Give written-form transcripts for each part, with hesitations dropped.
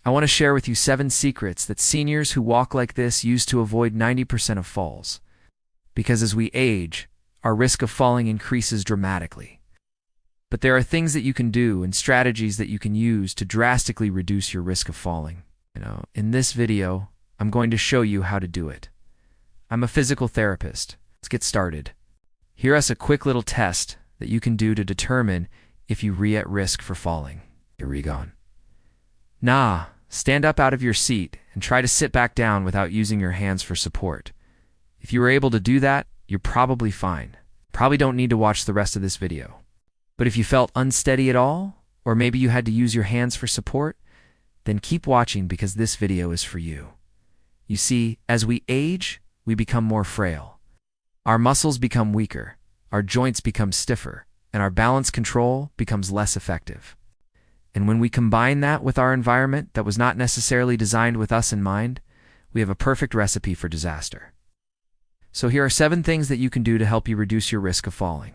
I want to share with you 7 secrets that seniors who walk like this use to avoid 90% of falls. Because as we age, our risk of falling increases dramatically. But there are things that you can do and strategies that you can use to drastically reduce your risk of falling. In this video, I'm going to show you how to do it. I'm a physical therapist. Let's get started. Here's a quick little test that you can do to determine if you're at risk for falling. Here we go. Stand up out of your seat and try to sit back down without using your hands for support. If you were able to do that, you're probably fine. Probably don't need to watch the rest of this video. But if you felt unsteady at all, or maybe you had to use your hands for support, then keep watching because this video is for you. You see, as we age, we become more frail. Our muscles become weaker, our joints become stiffer, and our balance control becomes less effective. And when we combine that with our environment that was not necessarily designed with us in mind, we have a perfect recipe for disaster. So here are 7 things that you can do to help you reduce your risk of falling.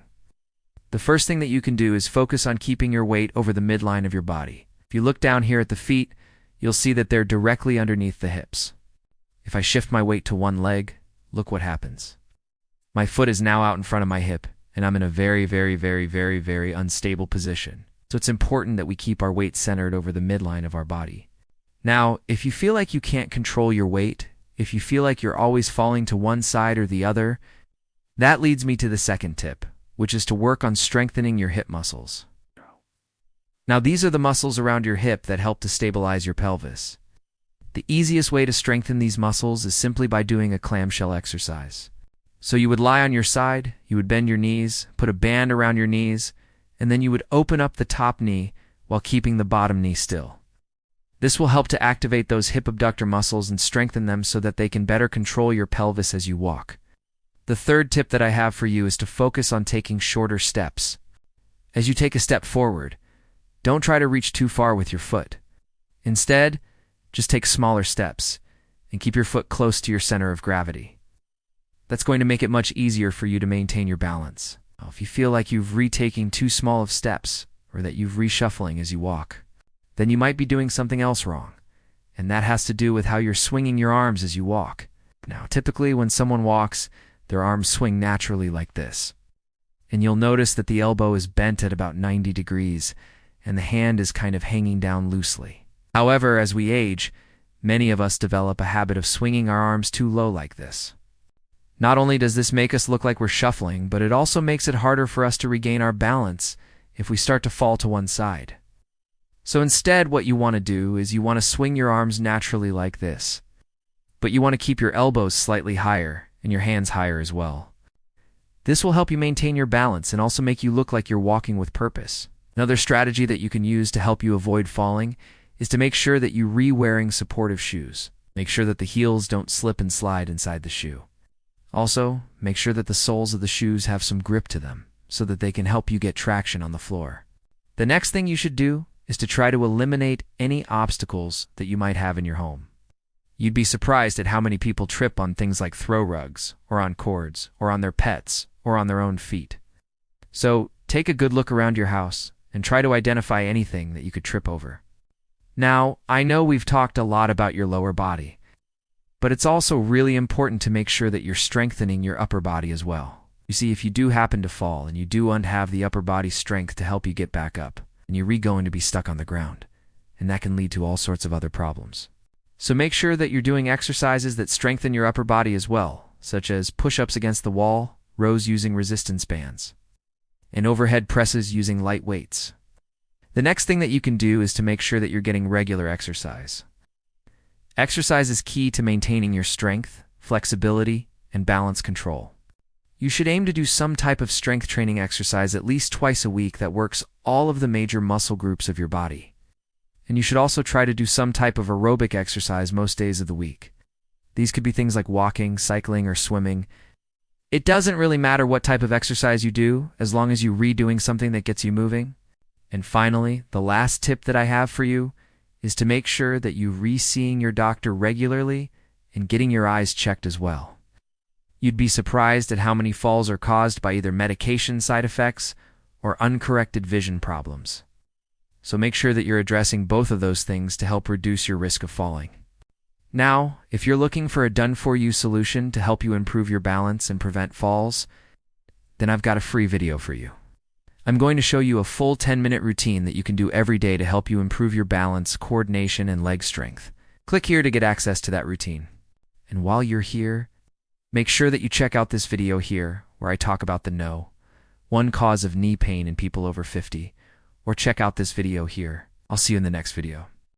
The first thing that you can do is focus on keeping your weight over the midline of your body. If you look down here at the feet, you'll see that they're directly underneath the hips. If I shift my weight to one leg, look what happens. My foot is now out in front of my hip, and I'm in a very unstable position. So it's important that we keep our weight centered over the midline of our body. Now, if you feel like you can't control your weight, if you feel like you're always falling to one side or the other, that leads me to the second tip, which is to work on strengthening your hip muscles. Now, these are the muscles around your hip that help to stabilize your pelvis. The easiest way to strengthen these muscles is simply by doing a clamshell exercise. So you would lie on your side, you would bend your knees, put a band around your knees, and then you would open up the top knee while keeping the bottom knee still. This will help to activate those hip abductor muscles and strengthen them so that they can better control your pelvis as you walk. The third tip that I have for you is to focus on taking shorter steps. As you take a step forward, don't try to reach too far with your foot. Instead, just take smaller steps and keep your foot close to your center of gravity. That's going to make it much easier for you to maintain your balance. If you feel like you've retaken too small of steps or that you've reshuffling as you walk, then you might be doing something else wrong, and that has to do with how you're swinging your arms as you walk. Now, typically when someone walks, their arms swing naturally like this, and you'll notice that the elbow is bent at about 90 degrees, and the hand is kind of hanging down loosely. However, as we age, many of us develop a habit of swinging our arms too low like this. Not only does this make us look like we're shuffling, but it also makes it harder for us to regain our balance if we start to fall to one side. So instead, what you want to do is you want to swing your arms naturally like this, but you want to keep your elbows slightly higher and your hands higher as well. This will help you maintain your balance and also make you look like you're walking with purpose. Another strategy that you can use to help you avoid falling is to make sure that you're re-wearing supportive shoes. Make sure that the heels don't slip and slide inside the shoe. Also, make sure that the soles of the shoes have some grip to them so that they can help you get traction on the floor. The next thing you should do is to try to eliminate any obstacles that you might have in your home. You'd be surprised at how many people trip on things like throw rugs, or on cords, or on their pets, or on their own feet. So, take a good look around your house and try to identify anything that you could trip over. Now, I know we've talked a lot about your lower body, but it's also really important to make sure that you're strengthening your upper body as well. You see, if you do happen to fall and you don't have the upper body strength to help you get back up, and you're going to be stuck on the ground, and that can lead to all sorts of other problems. So make sure that you're doing exercises that strengthen your upper body as well, such as push-ups against the wall, rows using resistance bands, and overhead presses using light weights. The next thing that you can do is to make sure that you're getting regular exercise. Exercise is key to maintaining your strength, flexibility, and balance control. You should aim to do some type of strength training exercise at least twice a week that works all of the major muscle groups of your body. And you should also try to do some type of aerobic exercise most days of the week. These could be things like walking, cycling, or swimming. It doesn't really matter what type of exercise you do, as long as you're redoing something that gets you moving. And finally, the last tip that I have for you is to make sure that you're re-seeing your doctor regularly and getting your eyes checked as well. You'd be surprised at how many falls are caused by either medication side effects or uncorrected vision problems. so make sure that you're addressing both of those things to help reduce your risk of falling. Now, if you're looking for a done-for-you solution to help you improve your balance and prevent falls, then I've got a free video for you. I'm going to show you a full 10-minute routine that you can do every day to help you improve your balance, coordination, and leg strength. Click here to get access to that routine. And while you're here, make sure that you check out this video here where I talk about the one cause of knee pain in people over 50, or check out this video here. I'll see you in the next video.